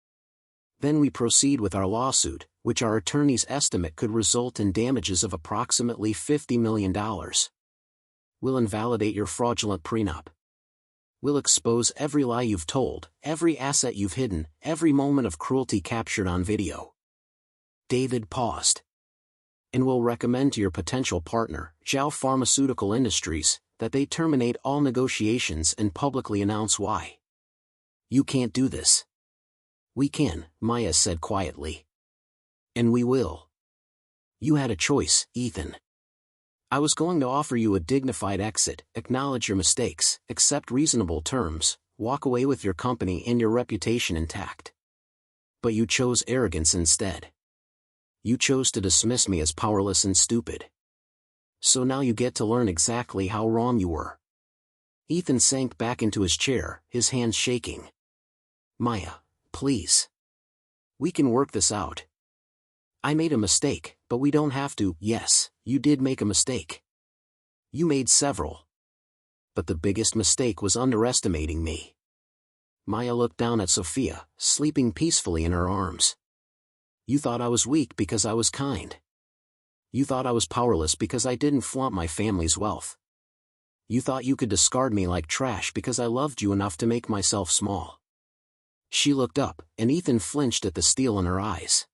Then we proceed with our lawsuit, which our attorneys estimate could result in damages of approximately $50 million. We'll invalidate your fraudulent prenup. We'll expose every lie you've told, every asset you've hidden, every moment of cruelty captured on video. David paused. And will recommend to your potential partner, Zhao Pharmaceutical Industries, that they terminate all negotiations and publicly announce why. You can't do this. We can, Maya said quietly. And we will. You had a choice, Ethan. I was going to offer you a dignified exit, acknowledge your mistakes, accept reasonable terms, walk away with your company and your reputation intact. But you chose arrogance instead. You chose to dismiss me as powerless and stupid. So now you get to learn exactly how wrong you were. Ethan sank back into his chair, his hands shaking. Maya, please. We can work this out. I made a mistake, but we don't have to. Yes, you did make a mistake. You made several. But the biggest mistake was underestimating me. Maya looked down at Sophia, sleeping peacefully in her arms. You thought I was weak because I was kind. You thought I was powerless because I didn't flaunt my family's wealth. You thought you could discard me like trash because I loved you enough to make myself small. She looked up, and Ethan flinched at the steel in her eyes.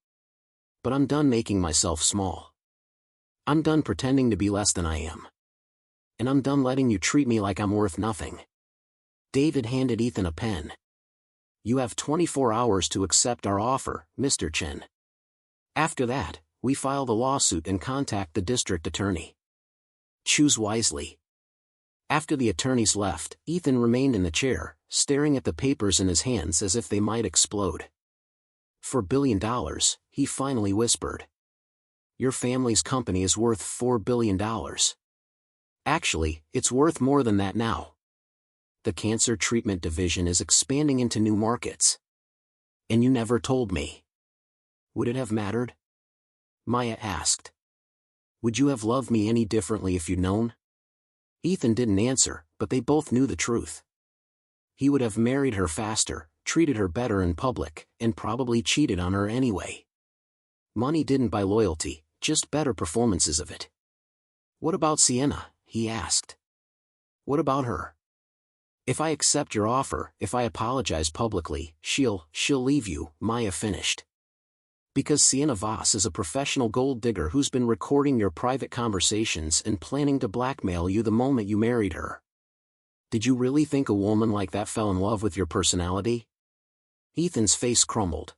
But I'm done making myself small. I'm done pretending to be less than I am. And I'm done letting you treat me like I'm worth nothing. David handed Ethan a pen. You have 24 hours to accept our offer, Mr. Chen. After that, we file the lawsuit and contact the district attorney. Choose wisely. After the attorneys left, Ethan remained in the chair, staring at the papers in his hands as if they might explode. $4 billion, he finally whispered. Your family's company is worth $4 billion. Actually, it's worth more than that now. The cancer treatment division is expanding into new markets. And you never told me. Would it have mattered? Maya asked. Would you have loved me any differently if you'd known? Ethan didn't answer, but they both knew the truth. He would have married her faster, treated her better in public, and probably cheated on her anyway. Money didn't buy loyalty, just better performances of it. What about Sienna? He asked. What about her? If I accept your offer, if I apologize publicly, she'll leave you, Maya finished. Because Sienna Voss is a professional gold digger who's been recording your private conversations and planning to blackmail you the moment you married her. Did you really think a woman like that fell in love with your personality? Ethan's face crumbled.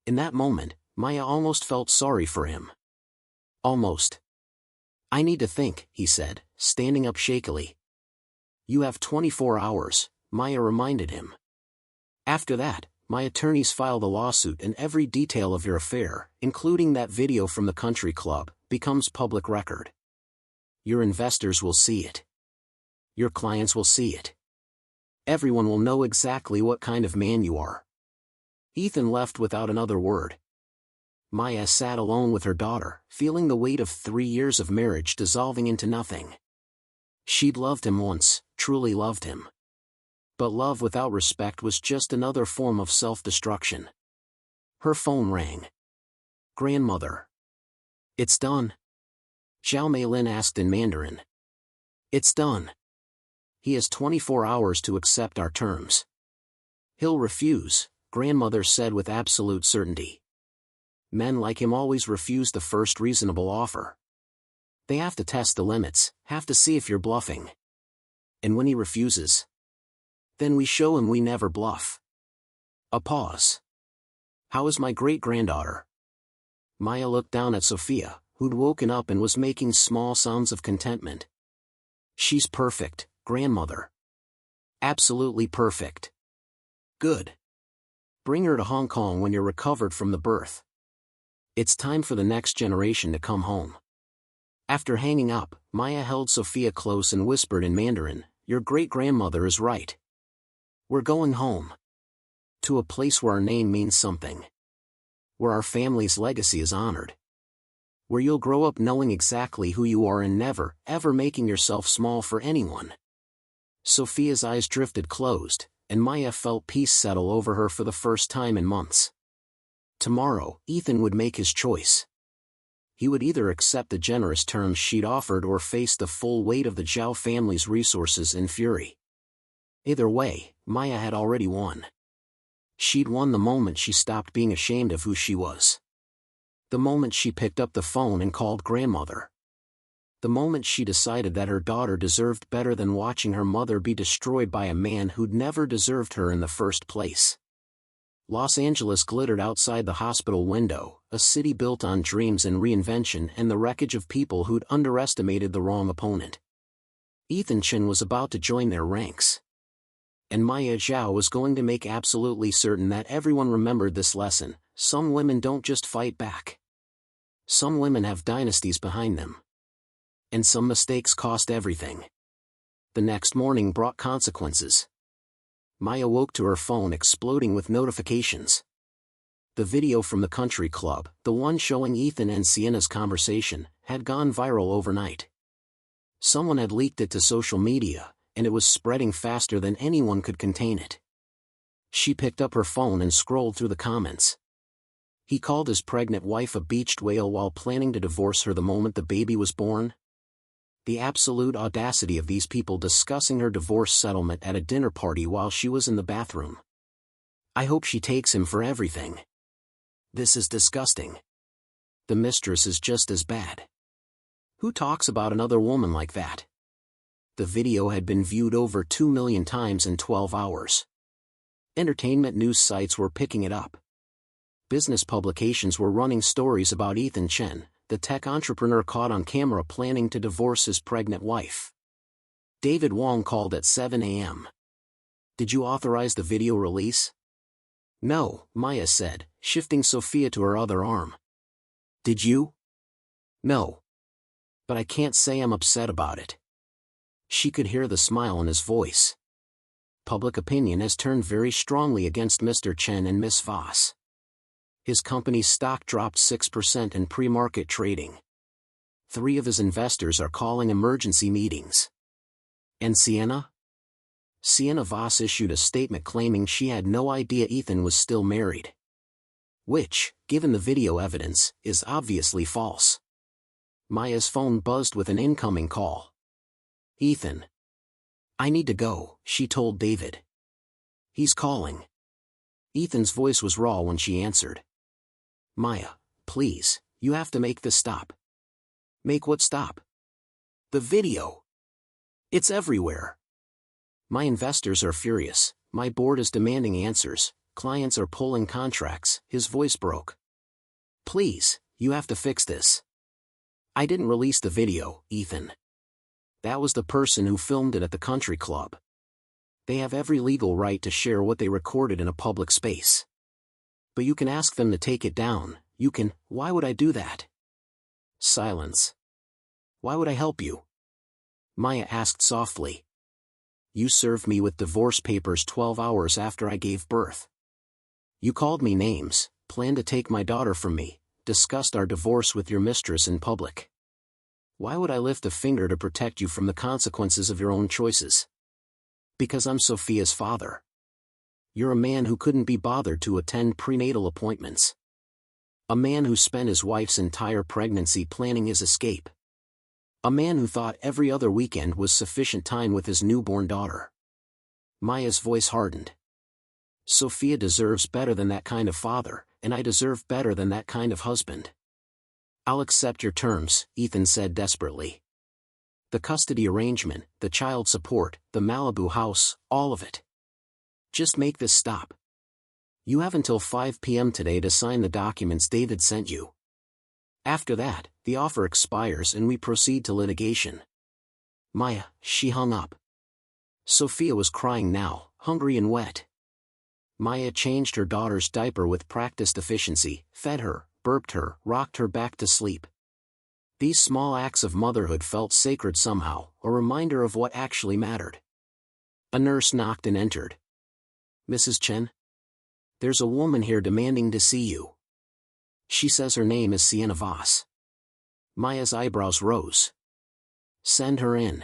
In that moment, Maya almost felt sorry for him. Almost. I need to think, he said, standing up shakily. You have 24 hours, Maya reminded him. After that, my attorneys file the lawsuit and every detail of your affair, including that video from the country club, becomes public record. Your investors will see it. Your clients will see it. Everyone will know exactly what kind of man you are. Ethan left without another word. Maya sat alone with her daughter, feeling the weight of 3 years of marriage dissolving into nothing. She'd loved him once, truly loved him. But love without respect was just another form of self-destruction. Her phone rang. Grandmother. It's done? Zhao Meilin asked in Mandarin. It's done. He has 24 hours to accept our terms. He'll refuse, grandmother said with absolute certainty. Men like him always refuse the first reasonable offer. They have to test the limits, have to see if you're bluffing. And when he refuses, then we show him we never bluff. A pause. How is my great-granddaughter? Maya looked down at Sophia, who'd woken up and was making small sounds of contentment. She's perfect, grandmother. Absolutely perfect. Good. Bring her to Hong Kong when you're recovered from the birth. It's time for the next generation to come home. After hanging up, Maya held Sophia close and whispered in Mandarin, your great-grandmother is right. We're going home. To a place where our name means something. Where our family's legacy is honored. Where you'll grow up knowing exactly who you are and never, ever making yourself small for anyone. Sophia's eyes drifted closed, and Maya felt peace settle over her for the first time in months. Tomorrow, Ethan would make his choice. He would either accept the generous terms she'd offered or face the full weight of the Zhao family's resources in fury. Either way, Maya had already won. She'd won the moment she stopped being ashamed of who she was. The moment she picked up the phone and called grandmother. The moment she decided that her daughter deserved better than watching her mother be destroyed by a man who'd never deserved her in the first place. Los Angeles glittered outside the hospital window, a city built on dreams and reinvention and the wreckage of people who'd underestimated the wrong opponent. Ethan Chen was about to join their ranks. And Maya Zhao was going to make absolutely certain that everyone remembered this lesson: some women don't just fight back. Some women have dynasties behind them. And some mistakes cost everything. The next morning brought consequences. Maya woke to her phone exploding with notifications. The video from the country club, the one showing Ethan and Sienna's conversation, had gone viral overnight. Someone had leaked it to social media, and it was spreading faster than anyone could contain it. She picked up her phone and scrolled through the comments. He called his pregnant wife a beached whale while planning to divorce her the moment the baby was born. The absolute audacity of these people discussing her divorce settlement at a dinner party while she was in the bathroom. I hope she takes him for everything. This is disgusting. The mistress is just as bad. Who talks about another woman like that? The video had been viewed over 2 million times in 12 hours. Entertainment news sites were picking it up. Business publications were running stories about Ethan Chen, the tech entrepreneur caught on camera planning to divorce his pregnant wife. David Wong called at 7 a.m. Did you authorize the video release? No, Maya said, shifting Sophia to her other arm. Did you? No. But I can't say I'm upset about it. She could hear the smile in his voice. Public opinion has turned very strongly against Mr. Chen and Miss Voss. His company's stock dropped 6% in pre-market trading. 3 of his investors are calling emergency meetings. And Sienna? Sienna Voss issued a statement claiming she had no idea Ethan was still married. Which, given the video evidence, is obviously false. Maya's phone buzzed with an incoming call. Ethan. I need to go, she told David. He's calling. Ethan's voice was raw when she answered. Maya, please, you have to make this stop. Make what stop? The video. It's everywhere. My investors are furious, my board is demanding answers, clients are pulling contracts. His voice broke. Please, you have to fix this. I didn't release the video, Ethan. That was the person who filmed it at the country club. They have every legal right to share what they recorded in a public space. But you can ask them to take it down, you can. Why would I do that? Silence. Why would I help you? Maya asked softly. You served me with divorce papers 12 hours after I gave birth. You called me names, planned to take my daughter from me, discussed our divorce with your mistress in public. Why would I lift a finger to protect you from the consequences of your own choices? Because I'm Sophia's father. You're a man who couldn't be bothered to attend prenatal appointments. A man who spent his wife's entire pregnancy planning his escape. A man who thought every other weekend was sufficient time with his newborn daughter. Maya's voice hardened. Sophia deserves better than that kind of father, and I deserve better than that kind of husband. I'll accept your terms, Ethan said desperately. The custody arrangement, the child support, the Malibu house, all of it. Just make this stop. You have until 5 p.m. today to sign the documents David sent you. After that, the offer expires and we proceed to litigation. Maya, she hung up. Sophia was crying now, hungry and wet. Maya changed her daughter's diaper with practiced efficiency, fed her, burped her, rocked her back to sleep. These small acts of motherhood felt sacred somehow, a reminder of what actually mattered. A nurse knocked and entered. Mrs. Chen? There's a woman here demanding to see you. She says her name is Sienna Voss. Maya's eyebrows rose. Send her in.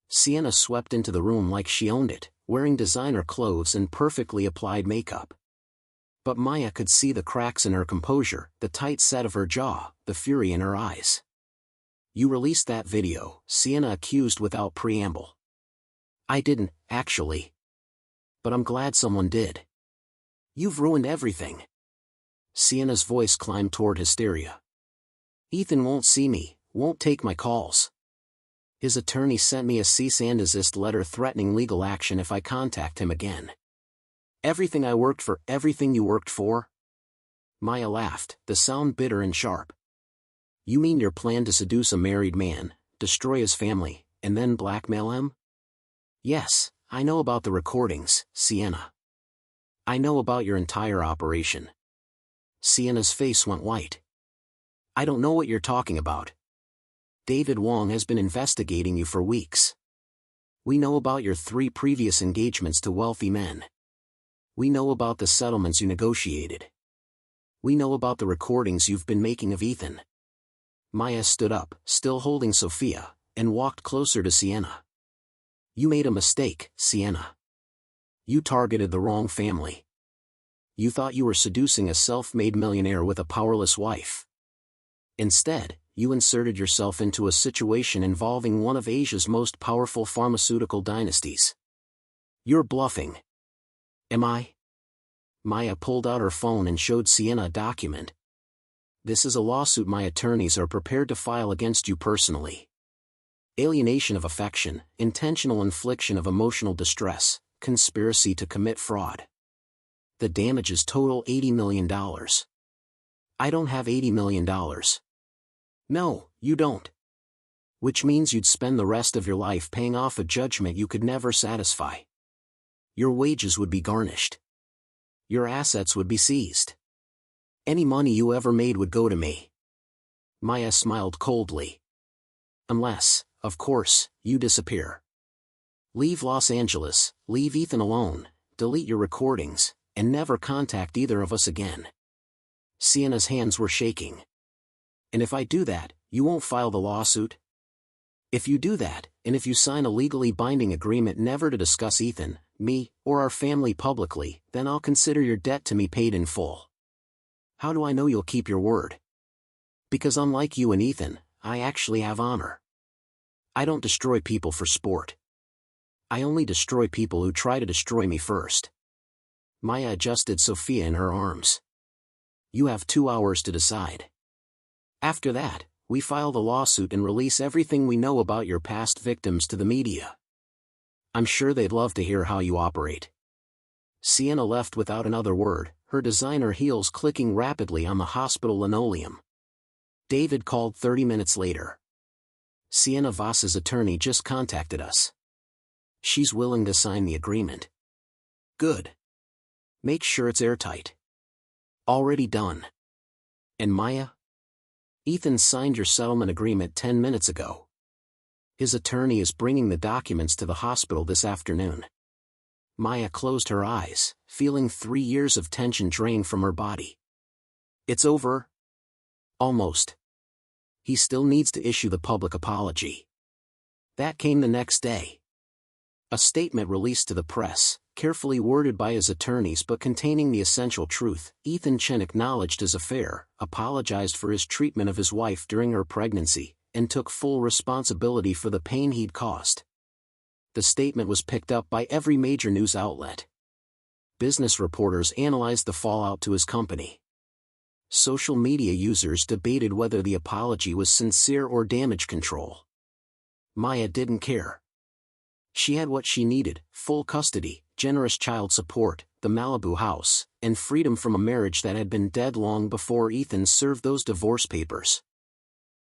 Sienna swept into the room like she owned it, wearing designer clothes and perfectly applied makeup. But Maya could see the cracks in her composure, the tight set of her jaw, the fury in her eyes. You released that video, Sienna accused without preamble. I didn't, actually. But I'm glad someone did. You've ruined everything. Sienna's voice climbed toward hysteria. Ethan won't see me, won't take my calls. His attorney sent me a cease and desist letter threatening legal action if I contact him again. Everything I worked for, everything you worked for? Maya laughed, the sound bitter and sharp. You mean your plan to seduce a married man, destroy his family, and then blackmail him? Yes, I know about the recordings, Sienna. I know about your entire operation. Sienna's face went white. I don't know what you're talking about. David Wong has been investigating you for weeks. We know about your 3 previous engagements to wealthy men. We know about the settlements you negotiated. We know about the recordings you've been making of Ethan. Maya stood up, still holding Sophia, and walked closer to Sienna. You made a mistake, Sienna. You targeted the wrong family. You thought you were seducing a self-made millionaire with a powerless wife. Instead, you inserted yourself into a situation involving one of Asia's most powerful pharmaceutical dynasties. You're bluffing. Am I? Maya pulled out her phone and showed Sienna a document. This is a lawsuit my attorneys are prepared to file against you personally. Alienation of affection, intentional infliction of emotional distress, conspiracy to commit fraud. The damages total $80 million. I don't have $80 million. No, you don't. Which means you'd spend the rest of your life paying off a judgment you could never satisfy. Your wages would be garnished. Your assets would be seized. Any money you ever made would go to me. Maya smiled coldly. Unless, of course, you disappear. Leave Los Angeles, leave Ethan alone, delete your recordings, and never contact either of us again. Sienna's hands were shaking. And if I do that, you won't file the lawsuit? If you do that, and if you sign a legally binding agreement never to discuss Ethan, me, or our family publicly, then I'll consider your debt to me paid in full. How do I know you'll keep your word? Because unlike you and Ethan, I actually have honor. I don't destroy people for sport. I only destroy people who try to destroy me first. Maya adjusted Sophia in her arms. You have 2 hours to decide. After that, we file the lawsuit and release everything we know about your past victims to the media. I'm sure they'd love to hear how you operate. Sienna left without another word, her designer heels clicking rapidly on the hospital linoleum. David called 30 minutes later. Sienna Voss's attorney just contacted us. She's willing to sign the agreement. Good. Make sure it's airtight. Already done. And Maya? Ethan signed your settlement agreement 10 minutes ago. His attorney is bringing the documents to the hospital this afternoon. Maya closed her eyes, feeling 3 years of tension drain from her body. It's over? Almost. He still needs to issue the public apology. That came the next day. A statement released to the press, carefully worded by his attorneys but containing the essential truth. Ethan Chen acknowledged his affair, apologized for his treatment of his wife during her pregnancy, and took full responsibility for the pain he'd caused. The statement was picked up by every major news outlet. Business reporters analyzed the fallout to his company. Social media users debated whether the apology was sincere or damage control. Maya didn't care. She had what she needed: full custody, generous child support, the Malibu house, and freedom from a marriage that had been dead long before Ethan served those divorce papers.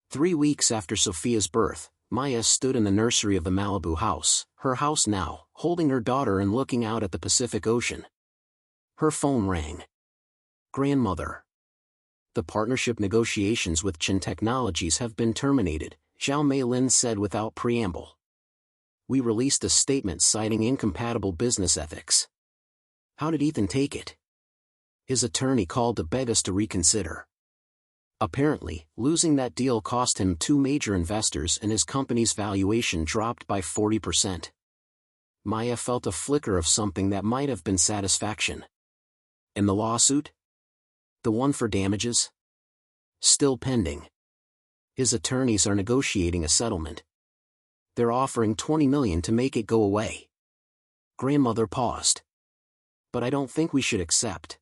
3 weeks after Sophia's birth, Maya stood in the nursery of the Malibu house, her house now, holding her daughter and looking out at the Pacific Ocean. Her phone rang. Grandmother. The partnership negotiations with Chen Technologies have been terminated, Zhao Meilin said without preamble. We released a statement citing incompatible business ethics. How did Ethan take it? His attorney called to beg us to reconsider. Apparently, losing that deal cost him 2 major investors and his company's valuation dropped by 40%. Maya felt a flicker of something that might have been satisfaction. And the lawsuit? The one for damages? Still pending. His attorneys are negotiating a settlement. They're offering $20 million to make it go away. Grandmother paused. But I don't think we should accept.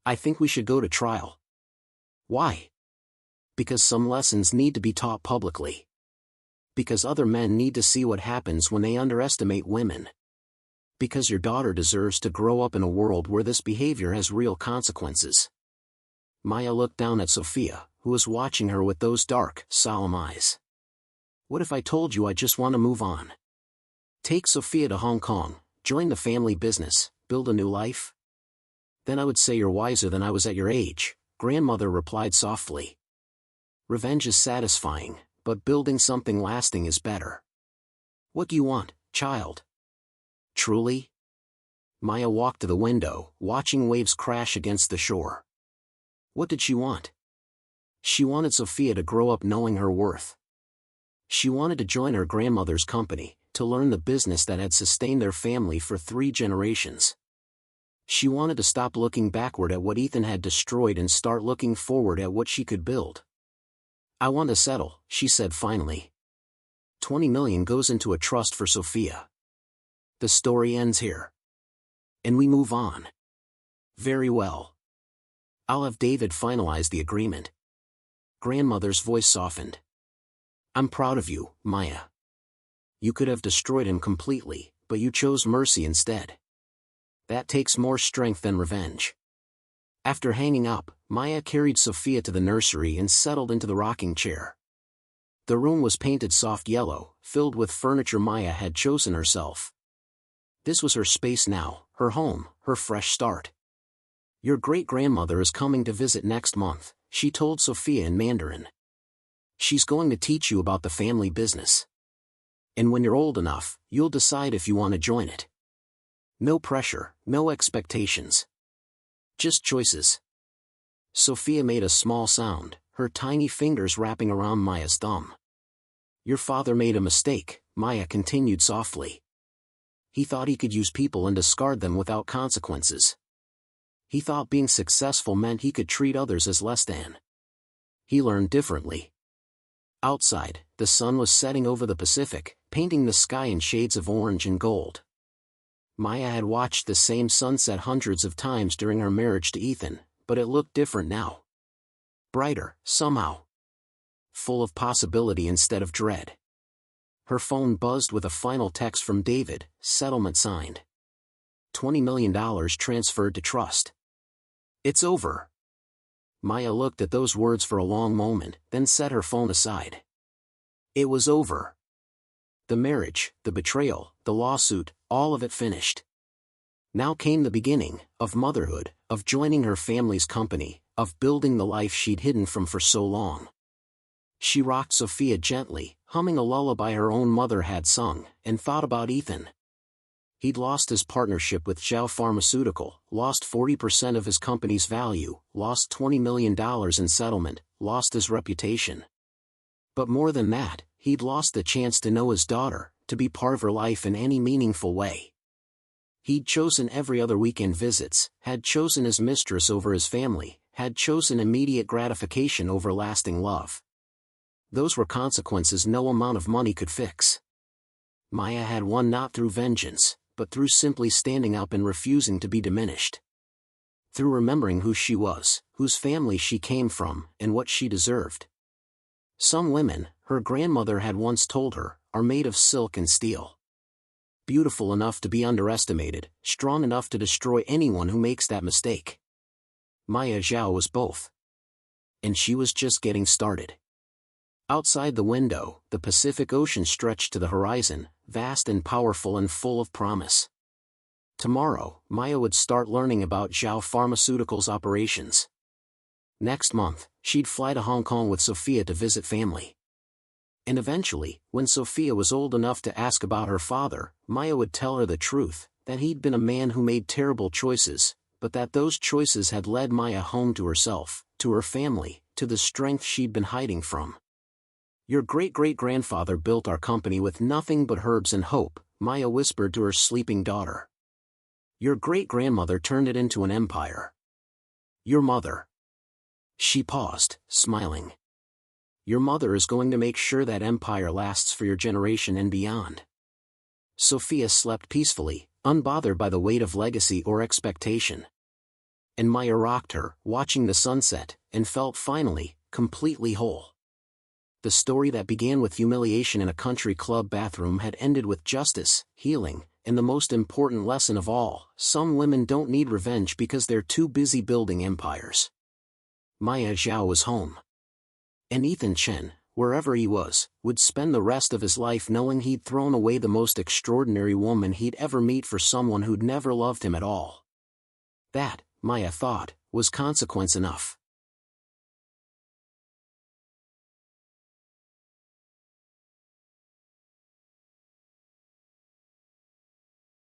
I think we should go to trial. Why? Because some lessons need to be taught publicly. Because other men need to see what happens when they underestimate women. Because your daughter deserves to grow up in a world where this behavior has real consequences. Maya looked down at Sophia, who was watching her with those dark, solemn eyes. What if I told you I just want to move on? Take Sophia to Hong Kong, join the family business, build a new life? Then I would say you're wiser than I was at your age, grandmother replied softly. Revenge is satisfying, but building something lasting is better. What do you want, child? Truly? Maya walked to the window, watching waves crash against the shore. What did she want? She wanted Sophia to grow up knowing her worth. She wanted to join her grandmother's company, to learn the business that had sustained their family for 3 generations. She wanted to stop looking backward at what Ethan had destroyed and start looking forward at what she could build. I want to settle, she said finally. 20 million goes into a trust for Sophia. The story ends here. And we move on. Very well. I'll have David finalize the agreement. Grandmother's voice softened. I'm proud of you, Maya. You could have destroyed him completely, but you chose mercy instead. That takes more strength than revenge. After hanging up, Maya carried Sophia to the nursery and settled into the rocking chair. The room was painted soft yellow, filled with furniture Maya had chosen herself. This was her space now, her home, her fresh start. Your great-grandmother is coming to visit next month, she told Sophia in Mandarin. She's going to teach you about the family business. And when you're old enough, you'll decide if you want to join it. No pressure, no expectations. Just choices. Sophia made a small sound, her tiny fingers wrapping around Maya's thumb. Your father made a mistake, Maya continued softly. He thought he could use people and discard them without consequences. He thought being successful meant he could treat others as less than. He learned differently. Outside, the sun was setting over the Pacific, painting the sky in shades of orange and gold. Maya had watched the same sunset hundreds of times during her marriage to Ethan, but it looked different now. Brighter, somehow. Full of possibility instead of dread. Her phone buzzed with a final text from David, settlement signed. $20 million transferred to trust. It's over. Maya looked at those words for a long moment, then set her phone aside. It was over. The marriage, the betrayal, the lawsuit, all of it finished. Now came the beginning, of motherhood, of joining her family's company, of building the life she'd hidden from for so long. She rocked Sophia gently, humming a lullaby her own mother had sung, and thought about Ethan. He'd lost his partnership with Zhao Pharmaceutical, lost 40% of his company's value, lost $20 million in settlement, lost his reputation. But more than that, he'd lost the chance to know his daughter, to be part of her life in any meaningful way. He'd chosen every other weekend visits, had chosen his mistress over his family, had chosen immediate gratification over lasting love. Those were consequences no amount of money could fix. Maya had won not through vengeance, but through simply standing up and refusing to be diminished. Through remembering who she was, whose family she came from, and what she deserved. Some women, her grandmother had once told her, are made of silk and steel. Beautiful enough to be underestimated, strong enough to destroy anyone who makes that mistake. Maya Zhao was both. And she was just getting started. Outside the window, the Pacific Ocean stretched to the horizon, vast and powerful and full of promise. Tomorrow, Maya would start learning about Zhao Pharmaceutical's operations. Next month, she'd fly to Hong Kong with Sophia to visit family. And eventually, when Sophia was old enough to ask about her father, Maya would tell her the truth, that he'd been a man who made terrible choices, but that those choices had led Maya home to herself, to her family, to the strength she'd been hiding from. Your great-great-grandfather built our company with nothing but herbs and hope, Maya whispered to her sleeping daughter. Your great-grandmother turned it into an empire. Your mother. She paused, smiling. Your mother is going to make sure that empire lasts for your generation and beyond. Sophia slept peacefully, unbothered by the weight of legacy or expectation. And Maya rocked her, watching the sunset, and felt finally, completely whole. The story that began with humiliation in a country club bathroom had ended with justice, healing, and the most important lesson of all: some women don't need revenge because they're too busy building empires. Maya Zhao was home. And Ethan Chen, wherever he was, would spend the rest of his life knowing he'd thrown away the most extraordinary woman he'd ever meet for someone who'd never loved him at all. That, Maya thought, was consequence enough.